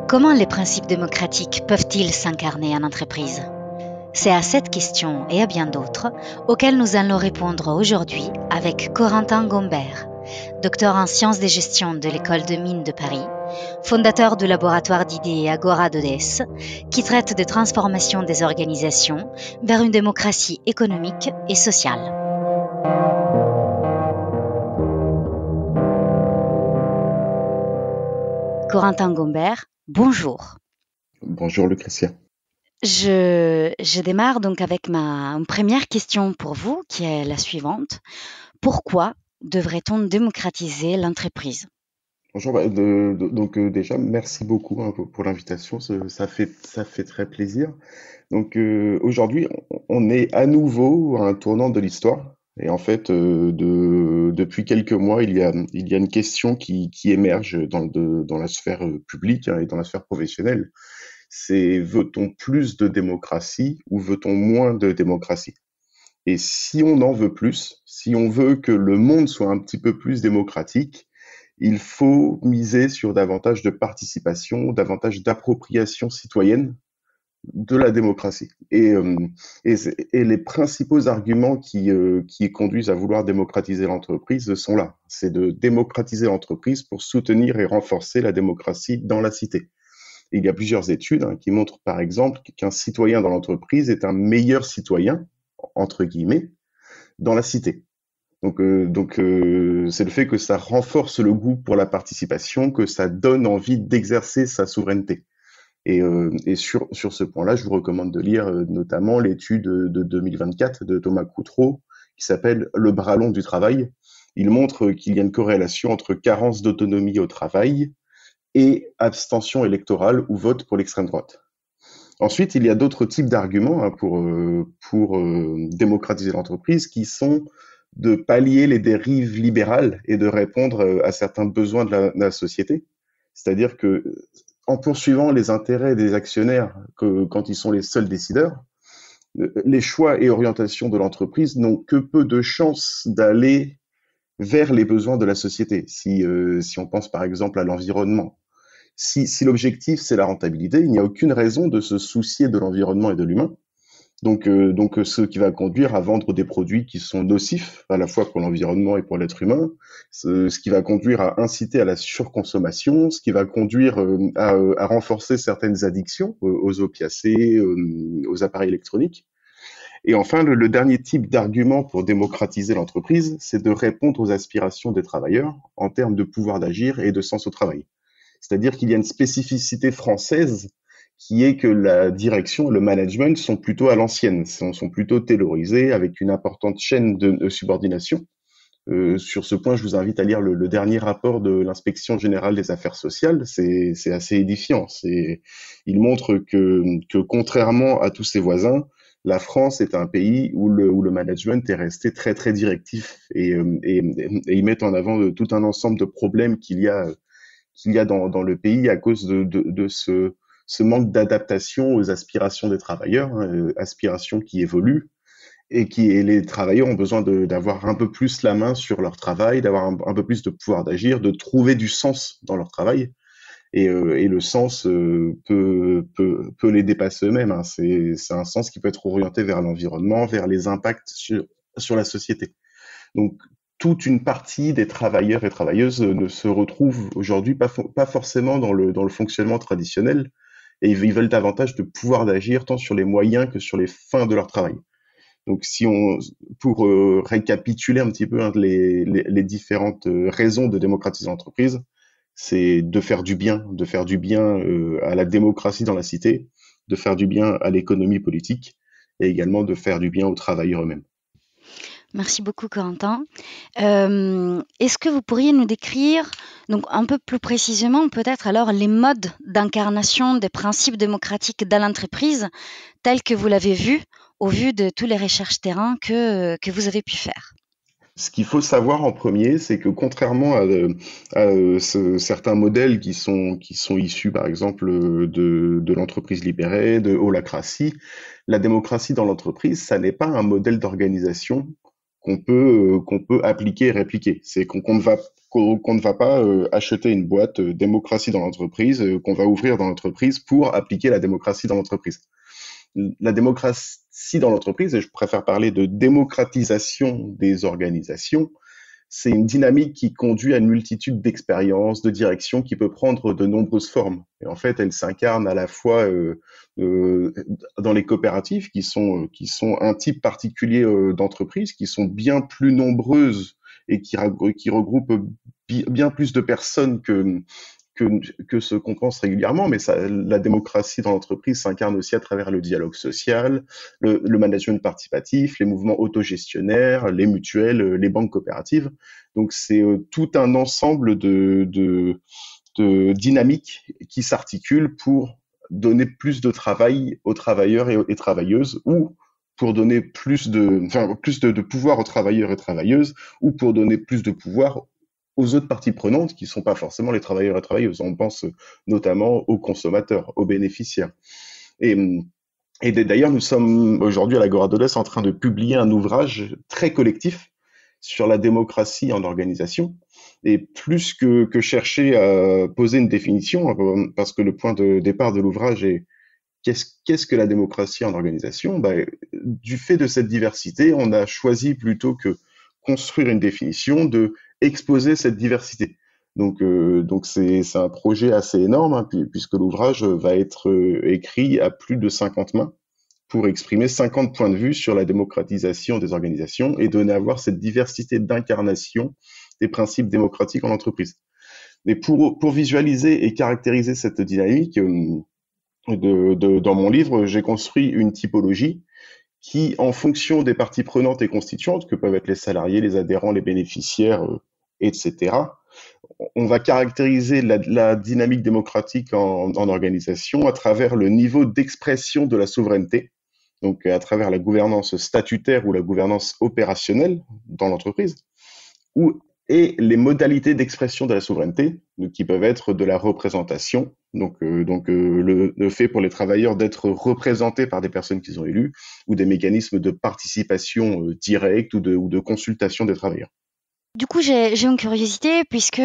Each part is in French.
Comment les principes démocratiques peuvent-ils s'incarner en entreprise? C'est à cette question et à bien d'autres auxquelles nous allons répondre aujourd'hui avec Corentin Gombert, docteur en sciences de gestion de l'École de mines de Paris, fondateur du laboratoire d'idées Agora 2DS, qui traite de transformation des organisations vers une démocratie économique et sociale. Corentin Gombert, bonjour. Bonjour Lucretia. Je démarre donc avec une première question pour vous, qui est la suivante. Pourquoi devrait-on démocratiser l'entreprise? Bonjour. Donc déjà, merci beaucoup pour l'invitation. Ça fait très plaisir. Donc aujourd'hui, on est à nouveau à un tournant de l'histoire. Et en fait, depuis quelques mois, il y a une question qui émerge dans la sphère publique, et dans la sphère professionnelle. C'est veut-on plus de démocratie ou veut-on moins de démocratie? Et si on en veut plus, si on veut que le monde soit un petit peu plus démocratique, il faut miser sur davantage de participation, davantage d'appropriation citoyenne de la démocratie. Et les principaux arguments qui conduisent à vouloir démocratiser l'entreprise sont là. C'est de démocratiser l'entreprise pour soutenir et renforcer la démocratie dans la cité. Et il y a plusieurs études qui montrent par exemple qu'un citoyen dans l'entreprise est un meilleur citoyen, entre guillemets, dans la cité. Donc, c'est le fait que ça renforce le goût pour la participation, que ça donne envie d'exercer sa souveraineté. Et sur ce point-là, je vous recommande de lire notamment l'étude de 2024 de Thomas Coutreau qui s'appelle Le bras long du travail. Il montre qu'il y a une corrélation entre carence d'autonomie au travail et abstention électorale ou vote pour l'extrême droite. Ensuite, il y a d'autres types d'arguments pour démocratiser l'entreprise qui sont de pallier les dérives libérales et de répondre à certains besoins de la société. C'est-à-dire que en poursuivant les intérêts des actionnaires quand ils sont les seuls décideurs, les choix et orientations de l'entreprise n'ont que peu de chances d'aller vers les besoins de la société. Si on pense par exemple à l'environnement, si l'objectif c'est la rentabilité, il n'y a aucune raison de se soucier de l'environnement et de l'humain. Donc, ce qui va conduire à vendre des produits qui sont nocifs à la fois pour l'environnement et pour l'être humain, ce qui va conduire à inciter à la surconsommation, ce qui va conduire à renforcer certaines addictions aux opiacés, aux appareils électroniques. Et enfin, le dernier type d'argument pour démocratiser l'entreprise, c'est de répondre aux aspirations des travailleurs en termes de pouvoir d'agir et de sens au travail. C'est-à-dire qu'il y a une spécificité française qui est que la direction, le management sont plutôt à l'ancienne, sont plutôt taylorisés avec une importante chaîne de subordination. Sur ce point, je vous invite à lire le dernier rapport de l'Inspection générale des affaires sociales. C'est assez édifiant. Il montre que contrairement à tous ses voisins, la France est un pays où le management est resté très très directif et ils mettent en avant tout un ensemble de problèmes qu'il y a dans le pays à cause de ce manque d'adaptation aux aspirations des travailleurs, aspirations qui évoluent et les travailleurs ont besoin d'avoir un peu plus la main sur leur travail, d'avoir un peu plus de pouvoir d'agir, de trouver du sens dans leur travail. Et le sens peut les dépasser eux-mêmes. C'est un sens qui peut être orienté vers l'environnement, vers les impacts sur la société. Donc, toute une partie des travailleurs et travailleuses ne se retrouvent aujourd'hui pas forcément dans le fonctionnement traditionnel, et ils veulent davantage de pouvoir d'agir tant sur les moyens que sur les fins de leur travail. Donc, pour récapituler un petit peu les différentes raisons de démocratiser l'entreprise, c'est de faire du bien à la démocratie dans la cité, de faire du bien à l'économie politique, et également de faire du bien aux travailleurs eux-mêmes. Merci beaucoup, Corentin. Est-ce que vous pourriez nous décrire, donc un peu plus précisément, peut-être alors, les modes d'incarnation des principes démocratiques dans l'entreprise, tels que vous l'avez vu, au vu de toutes les recherches terrain que vous avez pu faire? Ce qu'il faut savoir en premier, c'est que contrairement à certains modèles qui sont issus, par exemple, de l'entreprise libérée, de holacratie, la démocratie dans l'entreprise, ça n'est pas un modèle d'organisation qu'on peut appliquer et répliquer. C'est qu'on ne va pas acheter une boîte démocratie dans l'entreprise qu'on va ouvrir dans l'entreprise pour appliquer la démocratie dans l'entreprise. La démocratie dans l'entreprise, et je préfère parler de démocratisation des organisations, c'est une dynamique qui conduit à une multitude d'expériences, de directions, qui peut prendre de nombreuses formes. Et en fait, elle s'incarne à la fois euh, dans les coopératives, qui sont un type particulier d'entreprise, qui sont bien plus nombreuses et qui regroupent bien plus de personnes que, que ce qu'on pense régulièrement, mais ça, la démocratie dans l'entreprise s'incarne aussi à travers le dialogue social, le management participatif, les mouvements autogestionnaires, les mutuelles, les banques coopératives. Donc c'est tout un ensemble de dynamiques qui s'articulent pour donner plus de travail aux travailleurs et travailleuses, ou pour donner plus de pouvoir aux travailleurs et travailleuses, ou pour donner plus de pouvoir aux autres parties prenantes qui ne sont pas forcément les travailleurs et travailleuses. On pense notamment aux consommateurs, aux bénéficiaires. Et, et d'ailleurs, nous sommes aujourd'hui à l'Agora de l'Est en train de publier un ouvrage très collectif sur la démocratie en organisation. Et plus que chercher à poser une définition, parce que le point de départ de l'ouvrage est qu'est-ce que la démocratie en organisation? Ben, du fait de cette diversité, on a choisi plutôt que construire une définition de exposer cette diversité. Donc c'est un projet assez énorme, hein, puisque l'ouvrage va être écrit à plus de 50 mains pour exprimer 50 points de vue sur la démocratisation des organisations et donner à voir cette diversité d'incarnation des principes démocratiques en entreprise. Mais pour visualiser et caractériser cette dynamique, dans mon livre, j'ai construit une typologie qui, en fonction des parties prenantes et constituantes, que peuvent être les salariés, les adhérents, les bénéficiaires, etc., on va caractériser la dynamique démocratique en organisation à travers le niveau d'expression de la souveraineté, donc à travers la gouvernance statutaire ou la gouvernance opérationnelle dans l'entreprise, et les modalités d'expression de la souveraineté, donc, qui peuvent être de la représentation, le fait pour les travailleurs d'être représentés par des personnes qu'ils ont élues, ou des mécanismes de participation directe ou de consultation des travailleurs. Du coup, j'ai une curiosité puisque,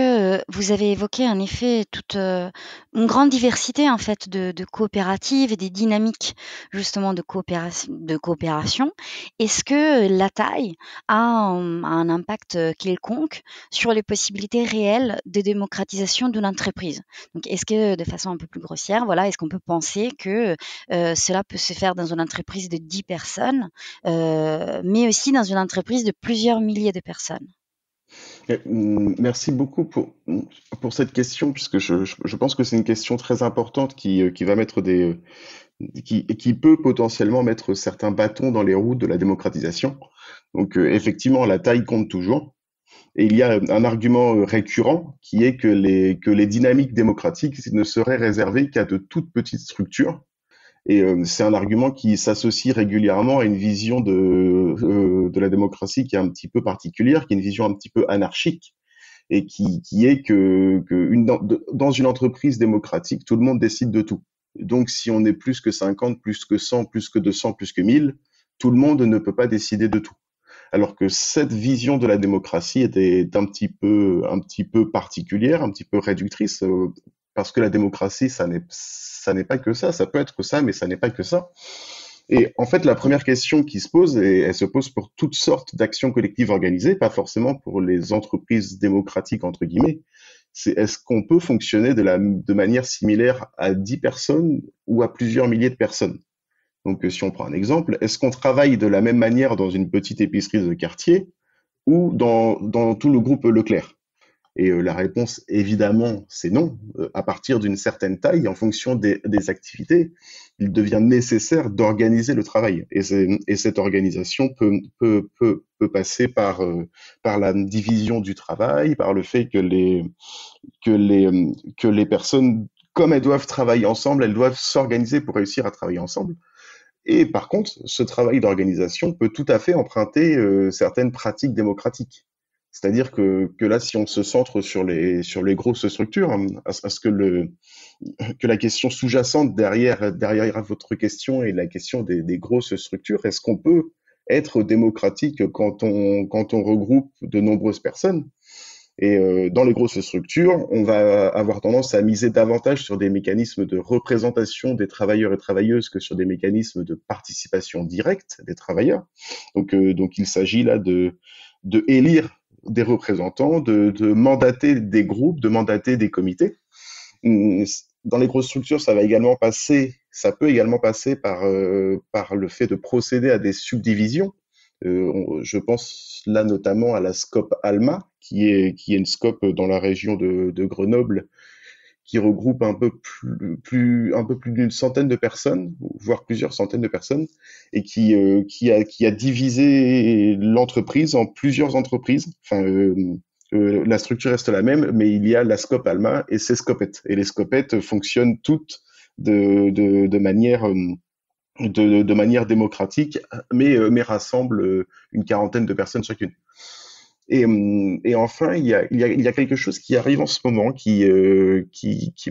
vous avez évoqué en effet toute, une grande diversité en fait de coopératives et des dynamiques justement de coopération. Est-ce que la taille a un impact, quelconque sur les possibilités réelles de démocratisation d'une entreprise? Donc est-ce que de façon un peu plus grossière, voilà, est-ce qu'on peut penser que, cela peut se faire dans une entreprise de 10 personnes, mais aussi dans une entreprise de plusieurs milliers de personnes? Merci beaucoup pour cette question, puisque je pense que c'est une question très importante qui va mettre qui peut potentiellement mettre certains bâtons dans les roues de la démocratisation. Donc, effectivement, la taille compte toujours. Et il y a un argument récurrent qui est que les dynamiques démocratiques ne seraient réservées qu'à de toutes petites structures. Et c'est un argument qui s'associe régulièrement à une vision de la démocratie qui est un petit peu particulière, qui est une vision un petit peu anarchique, et qui est dans une entreprise démocratique, tout le monde décide de tout. Donc, si on est plus que 50, plus que 100, plus que 200, plus que 1000, tout le monde ne peut pas décider de tout. Alors que cette vision de la démocratie est un petit peu particulière, un petit peu réductrice, parce que la démocratie, ça n'est pas que ça peut être ça, mais ça n'est pas que ça. Et en fait, la première question qui se pose, et elle se pose pour toutes sortes d'actions collectives organisées, pas forcément pour les entreprises démocratiques, entre guillemets, c'est est-ce qu'on peut fonctionner de manière similaire à 10 personnes ou à plusieurs milliers de personnes? Donc, si on prend un exemple, est-ce qu'on travaille de la même manière dans une petite épicerie de quartier ou dans tout le groupe Leclerc? Et la réponse, évidemment, c'est non. À partir d'une certaine taille, en fonction des activités, il devient nécessaire d'organiser le travail. Et cette organisation peut passer par la division du travail, par le fait que les personnes, comme elles doivent travailler ensemble, elles doivent s'organiser pour réussir à travailler ensemble. Et par contre, ce travail d'organisation peut tout à fait emprunter certaines pratiques démocratiques. C'est-à-dire que là, si on se centre sur les grosses structures, hein, à ce que la question sous-jacente derrière votre question est la question des grosses structures, est-ce qu'on peut être démocratique quand on regroupe de nombreuses personnes. Et dans les grosses structures, on va avoir tendance à miser davantage sur des mécanismes de représentation des travailleurs et travailleuses que sur des mécanismes de participation directe des travailleurs. Donc il s'agit là de élire des représentants, de mandater des groupes, de mandater des comités. Dans les grosses structures, ça peut également passer par le fait de procéder à des subdivisions. Je pense là notamment à la SCOP ALMA, qui est une SCOP dans la région de Grenoble, qui regroupe un peu plus d'une centaine de personnes, voire plusieurs centaines de personnes, et qui a divisé l'entreprise en plusieurs entreprises. La structure reste la même, mais il y a la SCOP ALMA et ses scopettes. Et les scopettes fonctionnent toutes de manière de manière démocratique, mais rassemblent une quarantaine de personnes chacune. Et enfin, il y a quelque chose qui arrive en ce moment qui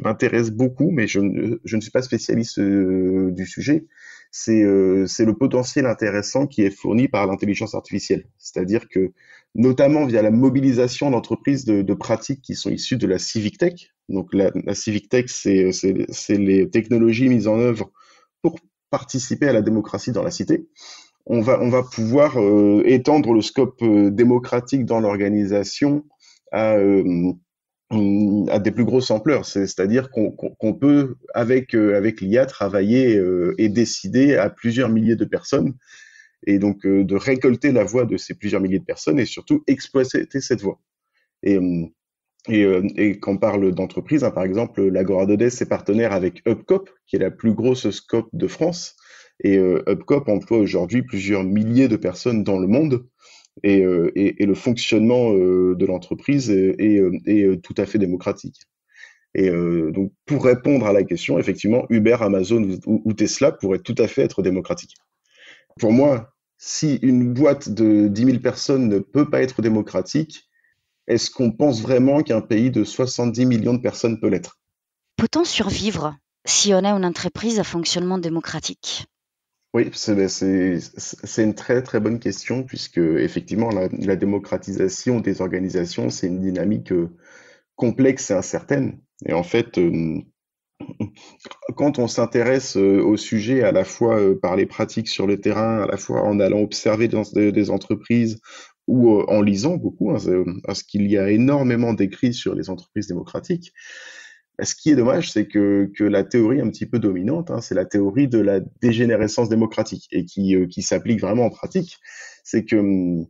m'intéresse beaucoup, mais je ne suis pas spécialiste du sujet. C'est le potentiel intéressant qui est fourni par l'intelligence artificielle. C'est-à-dire que, notamment via la mobilisation d'entreprises de pratiques qui sont issues de la civic tech. Donc la civic tech, c'est les technologies mises en œuvre pour participer à la démocratie dans la cité. On va pouvoir étendre le scope démocratique dans l'organisation à, euh, à des plus grosses ampleurs. C'est-à-dire qu'on peut, avec l'IA, travailler et décider à plusieurs milliers de personnes, et donc de récolter la voix de ces plusieurs milliers de personnes et surtout exploiter cette voix. Et, et quand on parle d'entreprise, hein, par exemple, l'Agora d'Odès est partenaire avec Hubcop, qui est la plus grosse scope de France. Et Hubcop emploie aujourd'hui plusieurs milliers de personnes dans le monde. Et le fonctionnement de l'entreprise est tout à fait démocratique. Et donc, pour répondre à la question, effectivement, Uber, Amazon ou Tesla pourraient tout à fait être démocratiques. Pour moi, si une boîte de 10 000 personnes ne peut pas être démocratique, est-ce qu'on pense vraiment qu'un pays de 70 millions de personnes peut l'être? Peut-on survivre si on a une entreprise à fonctionnement démocratique? Oui, c'est une très très bonne question puisque effectivement la démocratisation des organisations, c'est une dynamique complexe et incertaine. Et en fait, quand on s'intéresse au sujet à la fois par les pratiques sur le terrain, à la fois en allant observer dans des entreprises ou en lisant beaucoup, hein, parce qu'il y a énormément d'écrits sur les entreprises démocratiques. Ce qui est dommage, c'est que la théorie un petit peu dominante, hein, c'est la théorie de la dégénérescence démocratique et qui s'applique vraiment en pratique. C'est que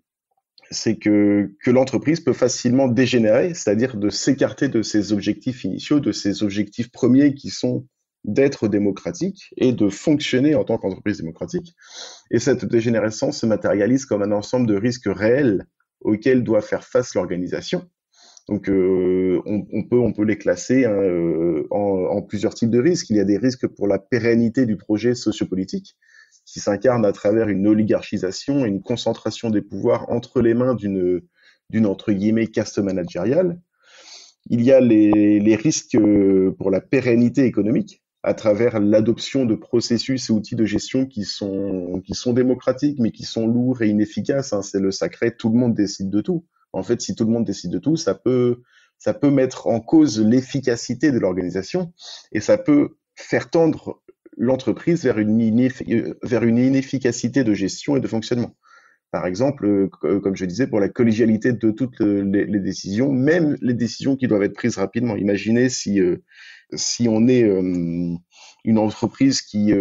que l'entreprise peut facilement dégénérer, c'est-à-dire de s'écarter de ses objectifs initiaux, de ses objectifs premiers qui sont d'être démocratique et de fonctionner en tant qu'entreprise démocratique. Et cette dégénérescence se matérialise comme un ensemble de risques réels auxquels doit faire face l'organisation. Donc, on peut les classer, hein, en plusieurs types de risques. Il y a des risques pour la pérennité du projet sociopolitique, qui s'incarne à travers une oligarchisation et une concentration des pouvoirs entre les mains d'une entre guillemets caste managériale. Il y a les risques pour la pérennité économique à travers l'adoption de processus et outils de gestion qui sont démocratiques mais qui sont lourds et inefficaces, hein. C'est le sacré tout le monde décide de tout. En fait, si tout le monde décide de tout, ça peut mettre en cause l'efficacité de l'organisation et ça peut faire tendre l'entreprise vers une inefficacité de gestion et de fonctionnement. Par exemple, comme je disais, pour la collégialité de toutes les décisions, même les décisions qui doivent être prises rapidement. Imaginez si on est une entreprise qui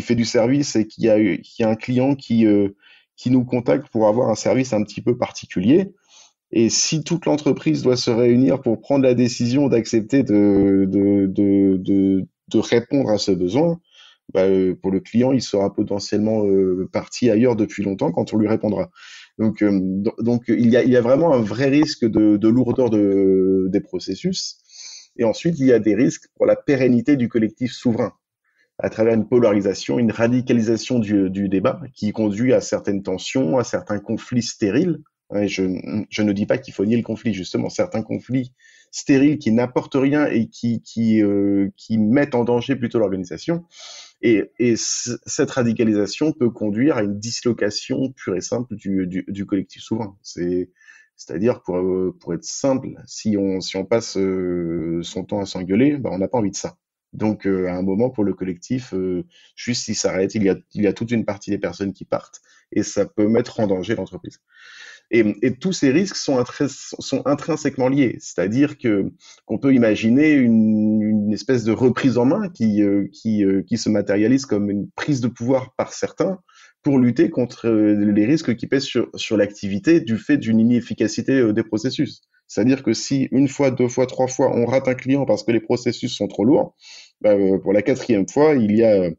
fait du service et qui a un client qui nous contacte pour avoir un service un petit peu particulier. Et si toute l'entreprise doit se réunir pour prendre la décision d'accepter de répondre à ce besoin, bah, pour le client, il sera potentiellement parti ailleurs depuis longtemps quand on lui répondra. Donc il y a vraiment un vrai risque de lourdeur des processus. Et ensuite, il y a des risques pour la pérennité du collectif souverain à travers une polarisation, une radicalisation du débat qui conduit à certaines tensions, à certains conflits stériles. Et je ne dis pas qu'il faut nier le conflit, justement, certains conflits stériles qui n'apportent rien et qui mettent en danger plutôt l'organisation. Cette radicalisation peut conduire à une dislocation pure et simple du collectif souverain. C'est-à-dire, pour être simple, si on passe son temps à s'engueuler, ben, on n'a pas envie de ça. Donc, à un moment, pour le collectif, juste il s'arrête, il y a toute une partie des personnes qui partent, et ça peut mettre en danger l'entreprise. Et tous ces risques sont intrinsèquement liés, c'est-à-dire qu'on peut imaginer une espèce de reprise en main qui se matérialise comme une prise de pouvoir par certains pour lutter contre les risques qui pèsent sur l'activité du fait d'une inefficacité des processus. C'est-à-dire que si une fois, deux fois, trois fois, on rate un client parce que les processus sont trop lourds, bah, pour la quatrième fois, il y a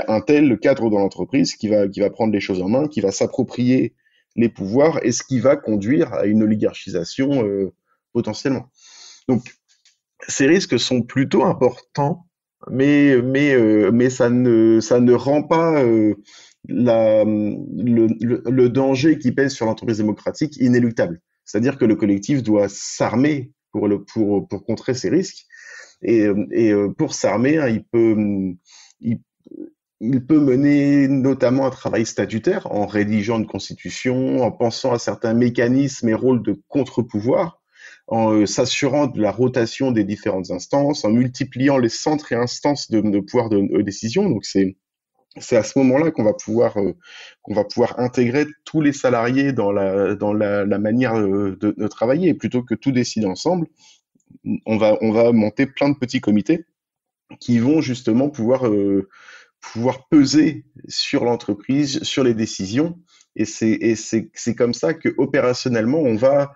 un tel cadre dans l'entreprise qui va prendre les choses en main, qui va s'approprier les pouvoirs, et ce qui va conduire à une oligarchisation potentiellement. Donc, ces risques sont plutôt importants, mais ça ne rend pas le danger qui pèse sur l'entreprise démocratique inéluctable. C'est-à-dire que le collectif doit s'armer pour contrer ces risques. Et pour s'armer, hein, il, il peut mener notamment un travail statutaire en rédigeant une constitution, en pensant à certains mécanismes et rôles de contre-pouvoir, en s'assurant de la rotation des différentes instances, en multipliant les centres et instances de pouvoir de décision. Donc c'est à ce moment-là qu'on va pouvoir intégrer tous les salariés dans la manière de travailler. Et plutôt que tout décider ensemble, on va monter plein de petits comités qui vont justement pouvoir peser sur l'entreprise, sur les décisions. Et c'est comme ça que opérationnellement, on va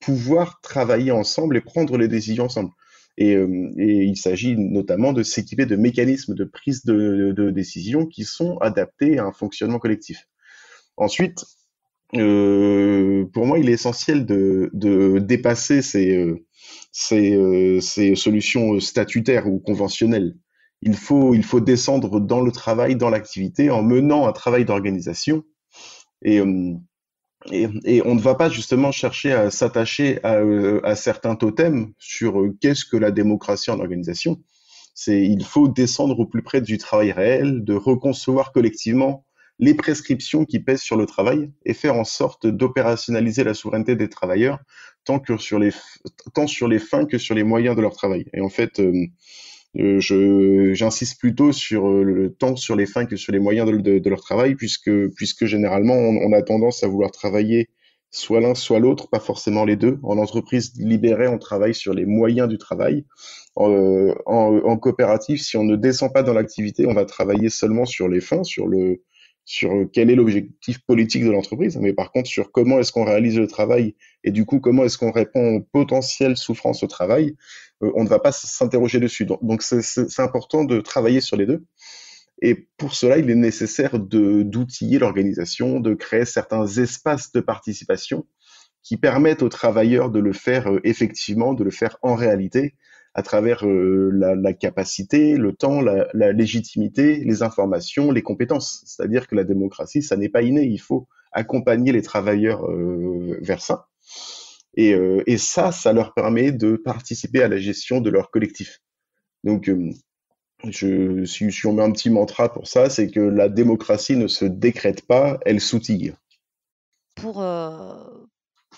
pouvoir travailler ensemble et prendre les décisions ensemble. Et il s'agit notamment de s'équiper de mécanismes de prise de décision qui sont adaptés à un fonctionnement collectif. Ensuite, pour moi, il est essentiel de dépasser ces solutions statutaires ou conventionnelles. Il faut descendre dans le travail, dans l'activité, en menant un travail d'organisation. Et, et on ne va pas justement chercher à s'attacher à certains totems sur qu'est-ce que la démocratie en organisation. Il faut descendre au plus près du travail réel, de reconcevoir collectivement les prescriptions qui pèsent sur le travail et faire en sorte d'opérationnaliser la souveraineté des travailleurs tant sur les fins que sur les moyens de leur travail. Et en fait, j'insiste plutôt sur tant sur les fins que sur les moyens de leur travail, puisque généralement, on a tendance à vouloir travailler soit l'un, soit l'autre, pas forcément les deux. En entreprise libérée, on travaille sur les moyens du travail. En coopérative, si on ne descend pas dans l'activité, on va travailler seulement sur les fins, sur quel est l'objectif politique de l'entreprise, mais par contre sur comment est-ce qu'on réalise le travail et du coup comment est-ce qu'on répond aux potentielles souffrances au travail, on ne va pas s'interroger dessus. Donc c'est important de travailler sur les deux. Et pour cela, il est nécessaire d'outiller l'organisation, de créer certains espaces de participation qui permettent aux travailleurs de le faire effectivement, de le faire en réalité, à travers la capacité, le temps, la légitimité, les informations, les compétences. C'est-à-dire que la démocratie, ça n'est pas inné, il faut accompagner les travailleurs vers ça. Et ça leur permet de participer à la gestion de leur collectif. Donc, si on met un petit mantra pour ça, c'est que la démocratie ne se décrète pas, elle s'outille. Pour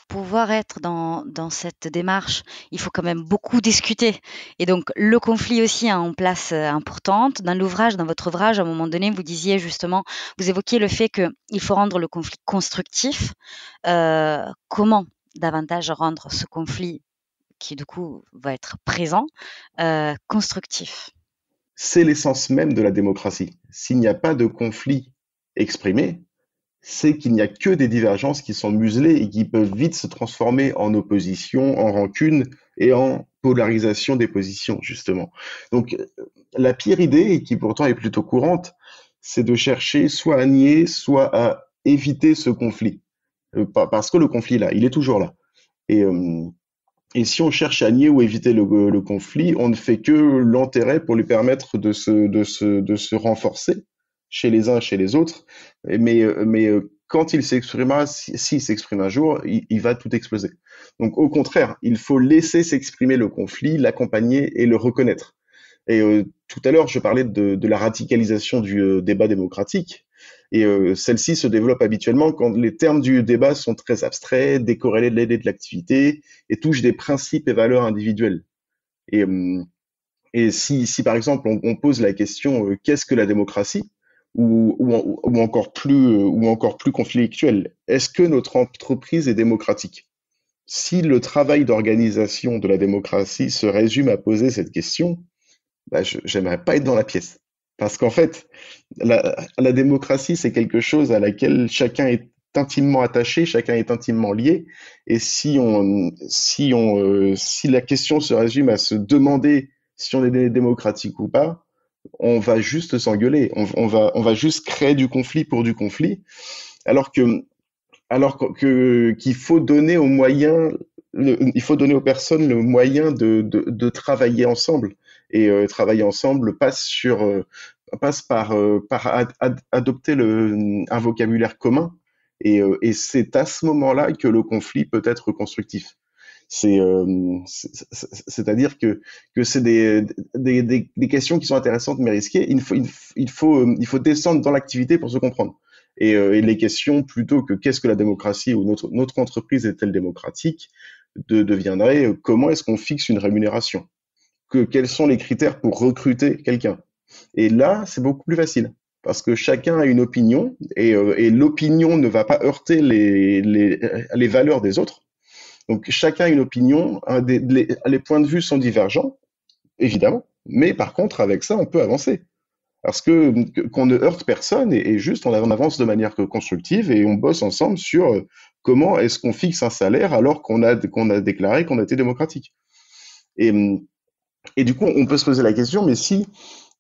pouvoir être dans cette démarche, il faut quand même beaucoup discuter. Et donc, le conflit aussi a une place importante. Dans votre ouvrage, à un moment donné, vous disiez justement, vous évoquiez le fait qu'il faut rendre le conflit constructif. Comment davantage rendre ce conflit, qui du coup va être présent, constructif? C'est l'essence même de la démocratie. S'il n'y a pas de conflit exprimé, c'est qu'il n'y a que des divergences qui sont muselées et qui peuvent vite se transformer en opposition, en rancune et en polarisation des positions, justement. Donc, la pire idée, et qui pourtant est plutôt courante, c'est de chercher soit à nier, soit à éviter ce conflit. Parce que le conflit, là, il est toujours là. Et, euh, et si on cherche à nier ou éviter le conflit, on ne fait que l'enterrer pour lui permettre de se renforcer chez les uns et chez les autres. Mais quand il s'exprimera, s'il s'exprime un jour, il va tout exploser. Donc au contraire, il faut laisser s'exprimer le conflit, l'accompagner et le reconnaître. Et tout à l'heure, je parlais de la radicalisation du débat démocratique. Et celle-ci se développe habituellement quand les termes du débat sont très abstraits, décorrélés de l'activité et touchent des principes et valeurs individuelles. Et, si par exemple on pose la question qu'est-ce que la démocratie ou encore plus conflictuel, est-ce que notre entreprise est démocratique? Si le travail d'organisation de la démocratie se résume à poser cette question, bah, j'aimerais pas être dans la pièce. Parce qu'en fait, la démocratie, c'est quelque chose à laquelle chacun est intimement attaché, chacun est intimement lié. Et si la question se résume à se demander si on est démocratique ou pas, on va juste s'engueuler. On va juste créer du conflit pour du conflit. Alors que, qu'il faut donner aux moyens, il faut donner aux personnes le moyen de travailler ensemble. Et travailler ensemble passe par adopter un vocabulaire commun. Et c'est à ce moment-là que le conflit peut être constructif. C'est-à-dire que c'est des questions qui sont intéressantes mais risquées. Il faut descendre dans l'activité pour se comprendre. Et les questions plutôt que qu'est-ce que la démocratie ou notre entreprise est-elle démocratique deviendraient comment est-ce qu'on fixe une rémunération? Quels sont les critères pour recruter quelqu'un? Et là, c'est beaucoup plus facile parce que chacun a une opinion et l'opinion ne va pas heurter les valeurs des autres. Donc chacun a une opinion, les points de vue sont divergents, évidemment, mais par contre, avec ça, on peut avancer. Parce qu'on ne heurte personne et juste on avance de manière constructive et on bosse ensemble sur comment est-ce qu'on fixe un salaire alors qu'on a déclaré qu'on était démocratique. Et, et du coup, on peut se poser la question, mais si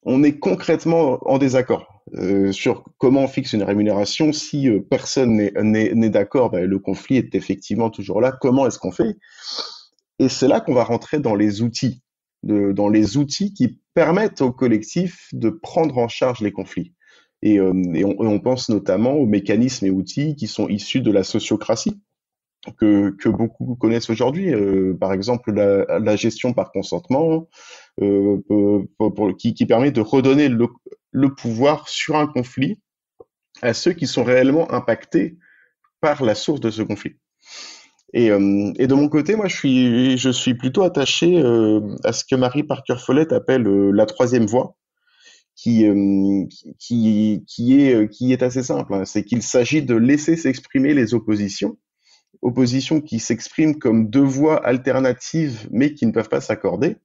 on est concrètement en désaccord sur comment on fixe une rémunération, si personne n'est d'accord, ben, le conflit est effectivement toujours là. Comment est-ce qu'on fait? Et c'est là qu'on va rentrer dans les outils, dans les outils qui permettent au collectif de prendre en charge les conflits. Et on pense notamment aux mécanismes et outils qui sont issus de la sociocratie, que beaucoup connaissent aujourd'hui. Par exemple, la gestion par consentement, qui permet de redonner le pouvoir sur un conflit à ceux qui sont réellement impactés par la source de ce conflit. Et de mon côté, moi, je suis plutôt attaché à ce que Mary Parker Follett appelle la troisième voie, qui est assez simple, hein. C'est qu'il s'agit de laisser s'exprimer les oppositions qui s'expriment comme deux voies alternatives, mais qui ne peuvent pas s'accorder,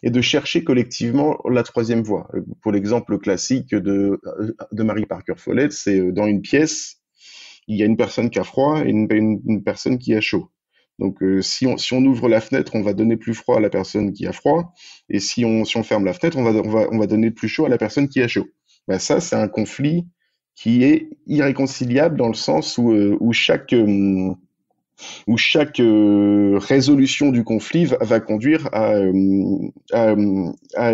et de chercher collectivement la troisième voie. Pour l'exemple classique de Mary Parker Follett, c'est dans une pièce, il y a une personne qui a froid et une personne qui a chaud. Donc si on ouvre la fenêtre, on va donner plus froid à la personne qui a froid, et si on ferme la fenêtre, on va donner plus chaud à la personne qui a chaud. Ben ça, c'est un conflit qui est irréconciliable dans le sens où chaque résolution du conflit va conduire à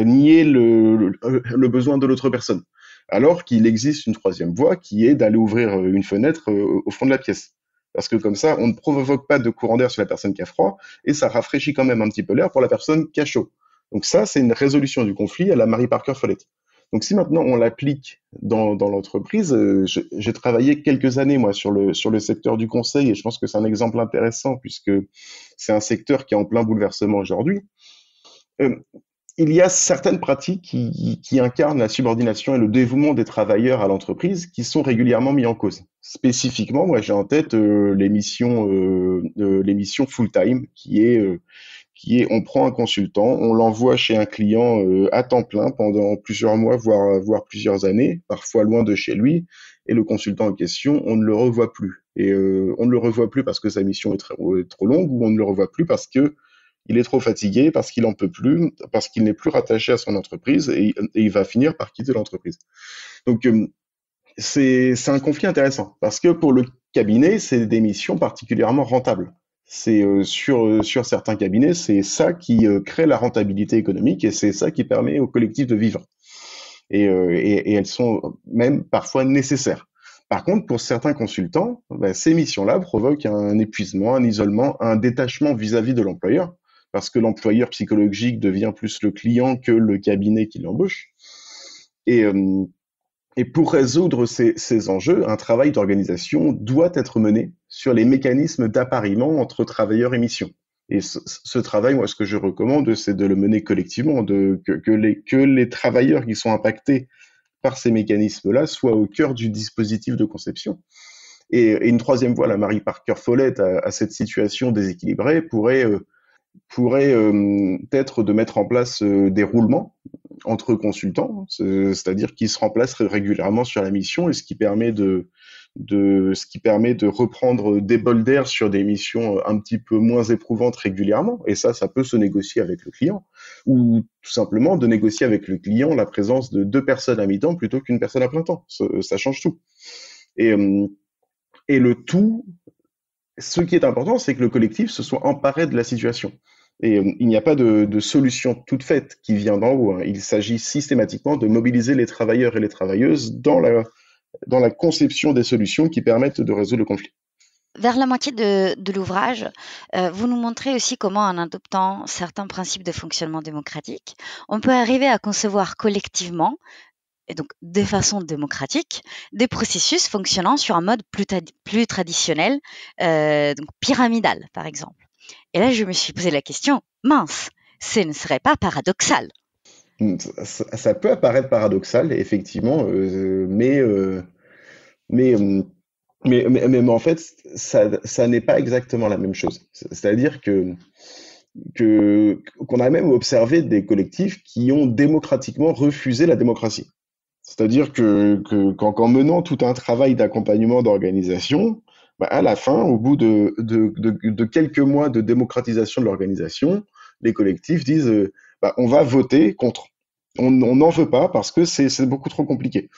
nier le besoin de l'autre personne. Alors qu'il existe une troisième voie qui est d'aller ouvrir une fenêtre au fond de la pièce. Parce que comme ça, on ne provoque pas de courant d'air sur la personne qui a froid et ça rafraîchit quand même un petit peu l'air pour la personne qui a chaud. Donc ça, c'est une résolution du conflit à la Mary Parker Follett. Donc si maintenant on l'applique dans l'entreprise, j'ai travaillé quelques années moi sur le secteur du conseil et je pense que c'est un exemple intéressant puisque c'est un secteur qui est en plein bouleversement aujourd'hui. Euh, il y a certaines pratiques qui incarnent la subordination et le dévouement des travailleurs à l'entreprise qui sont régulièrement mis en cause. Spécifiquement, moi j'ai en tête l'émission full time qui est on prend un consultant, on l'envoie chez un client à temps plein pendant plusieurs mois, voire plusieurs années, parfois loin de chez lui, et le consultant en question, on ne le revoit plus. Et on ne le revoit plus parce que sa mission est trop longue, ou on ne le revoit plus parce que il est trop fatigué, parce qu'il en peut plus, parce qu'il n'est plus rattaché à son entreprise, et il va finir par quitter l'entreprise. Donc c'est un conflit intéressant, parce que pour le cabinet, c'est des missions particulièrement rentables. C'est sur certains cabinets, c'est ça qui crée la rentabilité économique et c'est ça qui permet au collectif de vivre. Et elles sont même parfois nécessaires. Par contre, pour certains consultants, bah, ces missions-là provoquent un épuisement, un isolement, un détachement vis-à-vis de l'employeur, parce que l'employeur psychologique devient plus le client que le cabinet qui l'embauche. Et, euh, et pour résoudre ces enjeux, un travail d'organisation doit être mené sur les mécanismes d'appariement entre travailleurs et mission. Et ce travail, moi, ce que je recommande, c'est de le mener collectivement, que les travailleurs qui sont impactés par ces mécanismes-là soient au cœur du dispositif de conception. Et une troisième voie, la Marie Parker Follett, à cette situation déséquilibrée, pourrait être de mettre en place des roulements entre consultants, c'est-à-dire qui se remplacent régulièrement sur la mission, et ce qui permet de reprendre des bols d'air sur des missions un petit peu moins éprouvantes régulièrement. Et ça peut se négocier avec le client, ou tout simplement de négocier avec le client la présence de 2 personnes à mi-temps plutôt qu'une personne à plein temps. Ça change tout. Et, euh, et le tout, ce qui est important, c'est que le collectif se soit emparé de la situation. Et il n'y a pas de solution toute faite qui vient d'en haut, hein. Il s'agit systématiquement de mobiliser les travailleurs et les travailleuses dans la conception des solutions qui permettent de résoudre le conflit. Vers la moitié de l'ouvrage, vous nous montrez aussi comment, en adoptant certains principes de fonctionnement démocratique, on peut arriver à concevoir collectivement, et donc de façon démocratique, des processus fonctionnant sur un mode plus traditionnel, donc pyramidal, par exemple. Et là, je me suis posé la question, mince, ce ne serait pas paradoxal? Ça peut apparaître paradoxal, effectivement, mais, euh, mais en fait, ça n'est pas exactement la même chose. C'est-à-dire qu'on a même observé des collectifs qui ont démocratiquement refusé la démocratie. C'est-à-dire qu'en menant tout un travail d'accompagnement d'organisation, bah, à la fin, au bout de quelques mois de démocratisation de l'organisation, les collectifs disent bah, on va voter contre. On n'en veut pas parce que c'est beaucoup trop compliqué.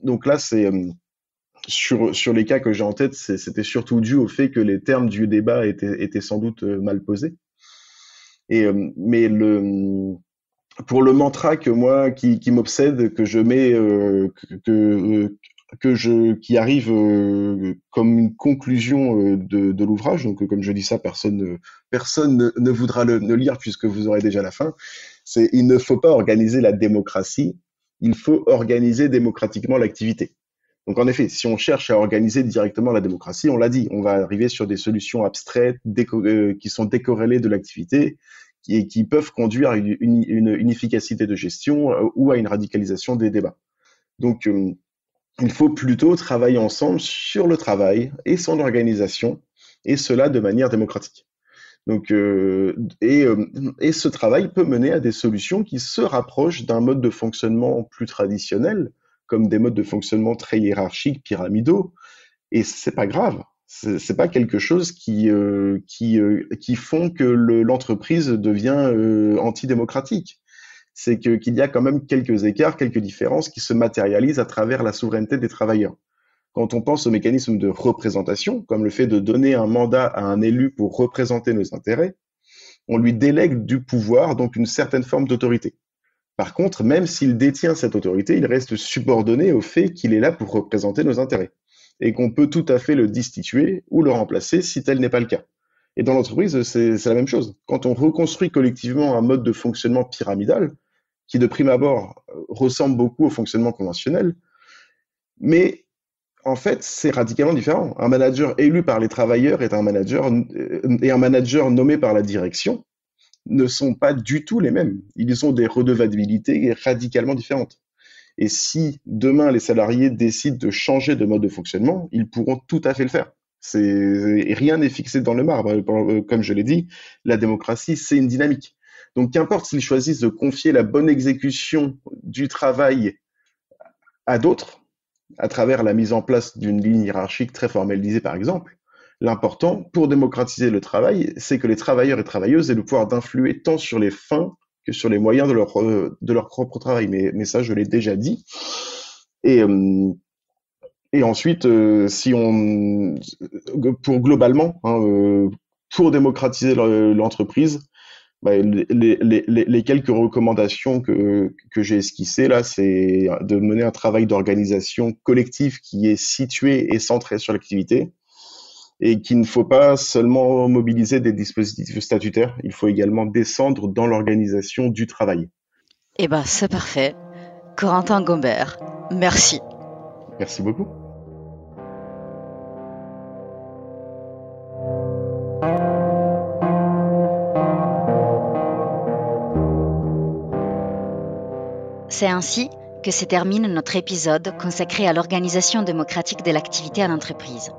Donc là, sur les cas que j'ai en tête, c'était surtout dû au fait que les termes du débat étaient sans doute mal posés. Mais pour le mantra que moi qui m'obsède, que je mets qui arrive comme une conclusion de l'ouvrage, donc comme je dis ça, personne ne voudra le lire puisque vous aurez déjà la fin. C'est il ne faut pas organiser la démocratie, il faut organiser démocratiquement l'activité. Donc en effet, si on cherche à organiser directement la démocratie, on l'a dit, on va arriver sur des solutions abstraites qui sont décorrélées de l'activité qui peuvent conduire à une efficacité de gestion ou à une radicalisation des débats. Donc il faut plutôt travailler ensemble sur le travail et son organisation, et cela de manière démocratique. Donc, et ce travail peut mener à des solutions qui se rapprochent d'un mode de fonctionnement plus traditionnel, comme des modes de fonctionnement très hiérarchiques, pyramidaux, et c'est pas grave. C'est pas quelque chose qui font que l'entreprise devient antidémocratique. C'est qu'il y a quand même quelques écarts, quelques différences qui se matérialisent à travers la souveraineté des travailleurs. Quand on pense aux mécanismes de représentation, comme le fait de donner un mandat à un élu pour représenter nos intérêts, on lui délègue du pouvoir, donc une certaine forme d'autorité. Par contre, même s'il détient cette autorité, il reste subordonné au fait qu'il est là pour représenter nos intérêts et qu'on peut tout à fait le destituer ou le remplacer si tel n'est pas le cas. Et dans l'entreprise, c'est la même chose. Quand on reconstruit collectivement un mode de fonctionnement pyramidal, qui de prime abord ressemble beaucoup au fonctionnement conventionnel, mais en fait, c'est radicalement différent. Un manager élu par les travailleurs et un manager nommé par la direction ne sont pas du tout les mêmes. Ils ont des redevabilités radicalement différentes. Et si demain les salariés décident de changer de mode de fonctionnement, ils pourront tout à fait le faire. Rien n'est fixé dans le marbre. Comme je l'ai dit, la démocratie, c'est une dynamique. Donc qu'importe s'ils choisissent de confier la bonne exécution du travail à d'autres, à travers la mise en place d'une ligne hiérarchique très formalisée, par exemple, l'important pour démocratiser le travail, c'est que les travailleurs et travailleuses aient le pouvoir d'influer tant sur les fins que sur les moyens de leur propre travail. Mais ça, je l'ai déjà dit. Et, euh, et ensuite, pour globalement, hein, pour démocratiser l'entreprise, bah, les quelques recommandations que j'ai esquissées là, c'est de mener un travail d'organisation collective qui est situé et centré sur l'activité, et qu'il ne faut pas seulement mobiliser des dispositifs statutaires, il faut également descendre dans l'organisation du travail. Eh ben, c'est parfait. Corentin Gombert, merci. Merci beaucoup. C'est ainsi que se termine notre épisode consacré à l'organisation démocratique de l'activité en entreprise.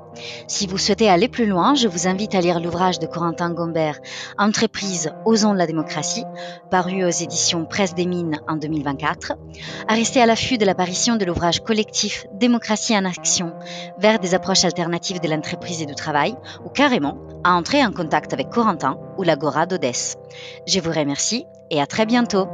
Si vous souhaitez aller plus loin, je vous invite à lire l'ouvrage de Corentin Gombert, Entreprise, osons la démocratie, paru aux éditions Presse des Mines en 2024, à rester à l'affût de l'apparition de l'ouvrage collectif Démocratie en action vers des approches alternatives de l'entreprise et du travail, ou carrément à entrer en contact avec Corentin ou l'Agora d'Odès. Je vous remercie et à très bientôt.